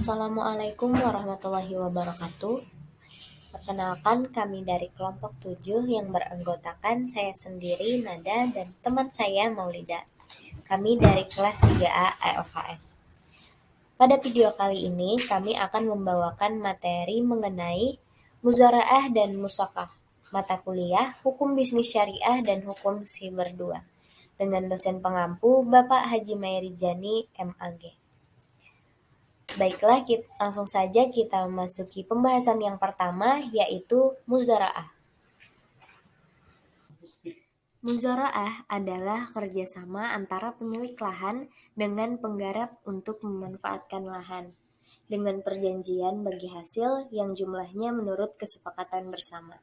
Assalamualaikum warahmatullahi wabarakatuh. Perkenalkan, kami dari kelompok 7 yang beranggotakan saya sendiri, Nada, dan teman saya, Maulida. Kami dari kelas 3A EOKS. Pada video kali ini, kami akan membawakan materi mengenai Muzaraah dan Musakah, mata kuliah Hukum Bisnis Syariah dan Hukum Siber 2, dengan dosen pengampu Bapak Haji Mairijani, MAG. Baiklah, langsung saja kita memasuki pembahasan yang pertama, yaitu muzaraah. Muzaraah adalah kerjasama antara pemilik lahan dengan penggarap untuk memanfaatkan lahan, dengan perjanjian bagi hasil yang jumlahnya menurut kesepakatan bersama.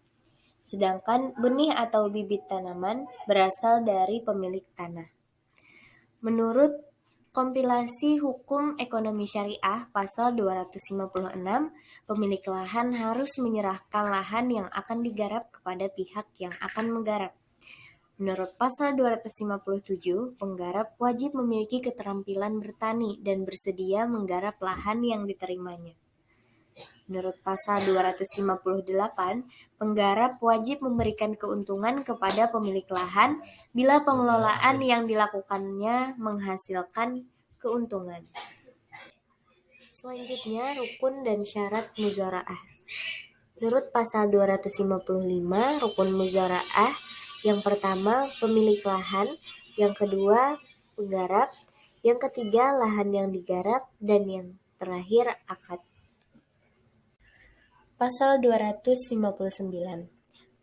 Sedangkan benih atau bibit tanaman berasal dari pemilik tanah. Menurut Kompilasi Hukum Ekonomi Syariah Pasal 256, pemilik lahan harus menyerahkan lahan yang akan digarap kepada pihak yang akan menggarap. Menurut Pasal 257, penggarap wajib memiliki keterampilan bertani dan bersedia menggarap lahan yang diterimanya. Menurut Pasal 258, penggarap wajib memberikan keuntungan kepada pemilik lahan bila pengelolaan yang dilakukannya menghasilkan keuntungan. Selanjutnya, rukun dan syarat muzaraah. Menurut Pasal 255, rukun muzaraah yang pertama pemilik lahan, yang kedua penggarap, yang ketiga lahan yang digarap, dan yang terakhir akad. Pasal 259.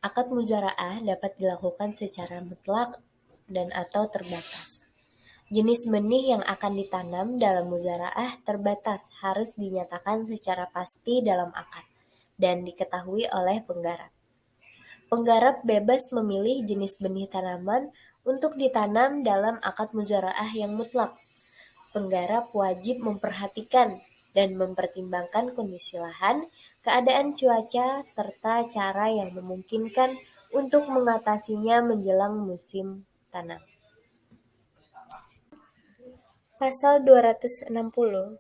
Akad muzaraah dapat dilakukan secara mutlak dan atau terbatas. Jenis benih yang akan ditanam dalam muzaraah terbatas harus dinyatakan secara pasti dalam akad dan diketahui oleh penggarap. Penggarap bebas memilih jenis benih tanaman untuk ditanam dalam akad muzaraah yang mutlak. Penggarap wajib memperhatikan dan mempertimbangkan kondisi lahan, keadaan cuaca, serta cara yang memungkinkan untuk mengatasinya menjelang musim tanam. Pasal 260,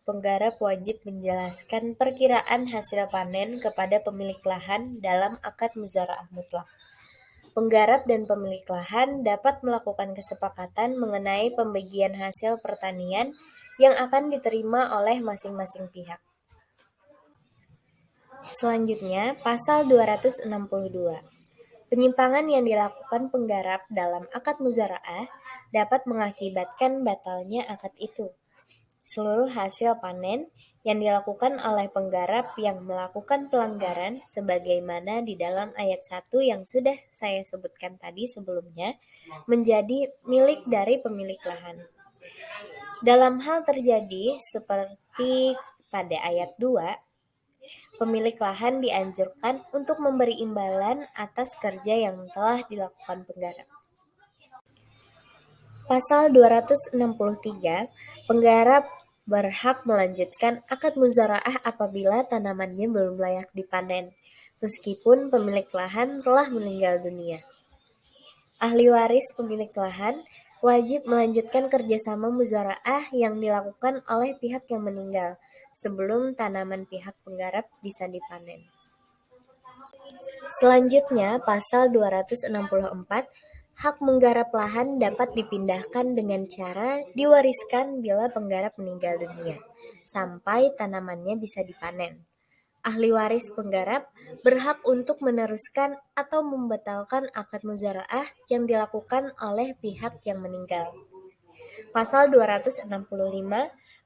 penggarap wajib menjelaskan perkiraan hasil panen kepada pemilik lahan dalam akad muzaraah mutlak. Penggarap dan pemilik lahan dapat melakukan kesepakatan mengenai pembagian hasil pertanian yang akan diterima oleh masing-masing pihak. Selanjutnya, Pasal 262. Penyimpangan yang dilakukan penggarap dalam akad muzaraah dapat mengakibatkan batalnya akad itu. Seluruh hasil panen yang dilakukan oleh penggarap yang melakukan pelanggaran sebagaimana di dalam ayat 1 yang sudah saya sebutkan tadi sebelumnya menjadi milik dari pemilik lahan. Dalam hal terjadi seperti pada ayat 2, pemilik lahan dianjurkan untuk memberi imbalan atas kerja yang telah dilakukan penggarap. Pasal 263, penggarap berhak melanjutkan akad muzaraah apabila tanamannya belum layak dipanen, meskipun pemilik lahan telah meninggal dunia. Ahli waris pemilik lahan wajib melanjutkan kerjasama muzaraah yang dilakukan oleh pihak yang meninggal sebelum tanaman pihak penggarap bisa dipanen. Selanjutnya, Pasal 264, hak menggarap lahan dapat dipindahkan dengan cara diwariskan bila penggarap meninggal dunia, sampai tanamannya bisa dipanen. Ahli waris penggarap berhak untuk meneruskan atau membatalkan akad muzaraah yang dilakukan oleh pihak yang meninggal. Pasal 265,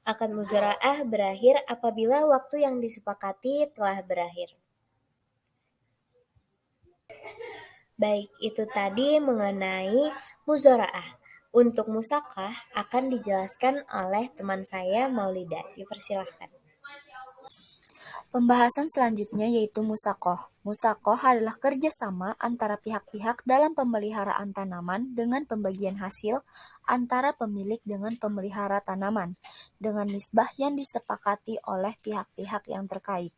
akad muzaraah berakhir apabila waktu yang disepakati telah berakhir. Baik, itu tadi mengenai muzaraah. Untuk musakah akan dijelaskan oleh teman saya Maulida. Dipersilahkan. Pembahasan selanjutnya yaitu musakoh. Musakoh adalah kerjasama antara pihak-pihak dalam pemeliharaan tanaman dengan pembagian hasil antara pemilik dengan pemelihara tanaman, dengan nisbah yang disepakati oleh pihak-pihak yang terkait.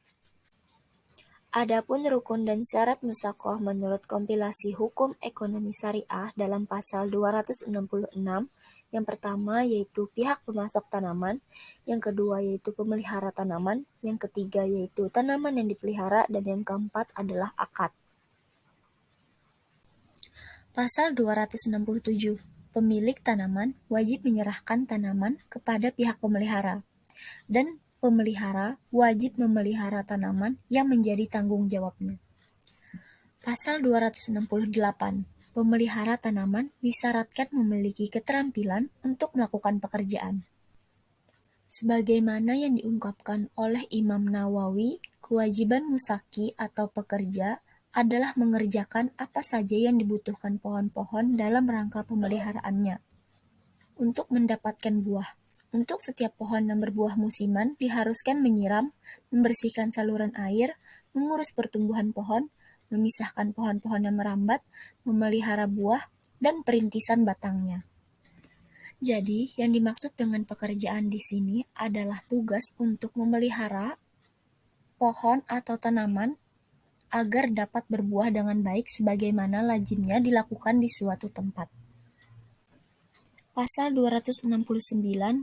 Adapun rukun dan syarat musakoh menurut kompilasi Hukum Ekonomi Syariah dalam pasal 266, Yang pertama yaitu pihak pemasok tanaman, yang kedua yaitu pemelihara tanaman, yang ketiga yaitu tanaman yang dipelihara, dan yang keempat adalah akad. Pasal 267. Pemilik tanaman wajib menyerahkan tanaman kepada pihak pemelihara, dan pemelihara wajib memelihara tanaman yang menjadi tanggung jawabnya. Pasal 268. Pemelihara tanaman disyaratkan memiliki keterampilan untuk melakukan pekerjaan. Sebagaimana yang diungkapkan oleh Imam Nawawi, kewajiban musaki atau pekerja adalah mengerjakan apa saja yang dibutuhkan pohon-pohon dalam rangka pemeliharaannya. Untuk mendapatkan buah, untuk setiap pohon yang berbuah musiman diharuskan menyiram, membersihkan saluran air, mengurus pertumbuhan pohon, memisahkan pohon-pohon yang merambat, memelihara buah, dan perintisan batangnya. Jadi, yang dimaksud dengan pekerjaan di sini adalah tugas untuk memelihara pohon atau tanaman agar dapat berbuah dengan baik sebagaimana lazimnya dilakukan di suatu tempat. Pasal 269,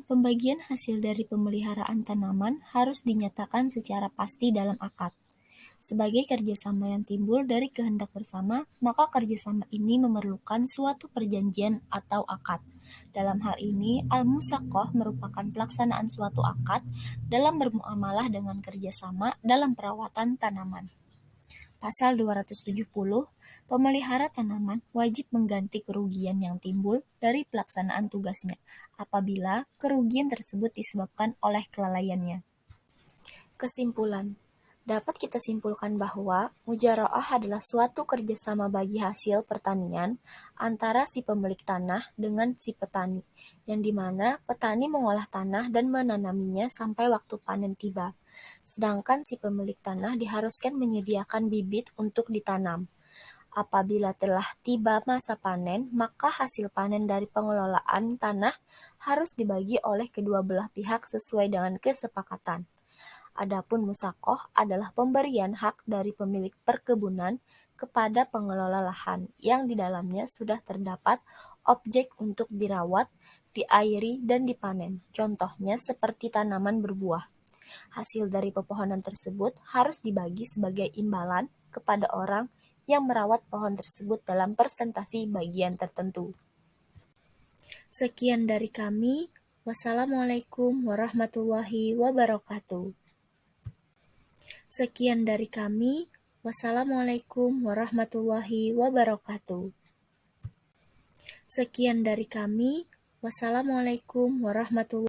pembagian hasil dari pemeliharaan tanaman harus dinyatakan secara pasti dalam akad. Sebagai kerjasama yang timbul dari kehendak bersama, maka kerjasama ini memerlukan suatu perjanjian atau akad. Dalam hal ini, al-musaqah merupakan pelaksanaan suatu akad dalam bermuamalah dengan kerjasama dalam perawatan tanaman. Pasal 270, pemelihara tanaman wajib mengganti kerugian yang timbul dari pelaksanaan tugasnya apabila kerugian tersebut disebabkan oleh kelalaiannya. Kesimpulan. Dapat kita simpulkan bahwa mujara'ah adalah suatu kerjasama bagi hasil pertanian antara si pemilik tanah dengan si petani, yang dimana petani mengolah tanah dan menanaminya sampai waktu panen tiba, sedangkan si pemilik tanah diharuskan menyediakan bibit untuk ditanam. Apabila telah tiba masa panen, maka hasil panen dari pengelolaan tanah harus dibagi oleh kedua belah pihak sesuai dengan kesepakatan. Adapun musaqah adalah pemberian hak dari pemilik perkebunan kepada pengelola lahan yang di dalamnya sudah terdapat objek untuk dirawat, diairi, dan dipanen. Contohnya seperti tanaman berbuah. Hasil dari pepohonan tersebut harus dibagi sebagai imbalan kepada orang yang merawat pohon tersebut dalam persentase bagian tertentu. Sekian dari kami. Wassalamualaikum warahmatullahi wabarakatuh. Sekian dari kami. Wassalamualaikum warahmatullahi wabarakatuh. Sekian dari kami. Wassalamualaikum warahmatullahi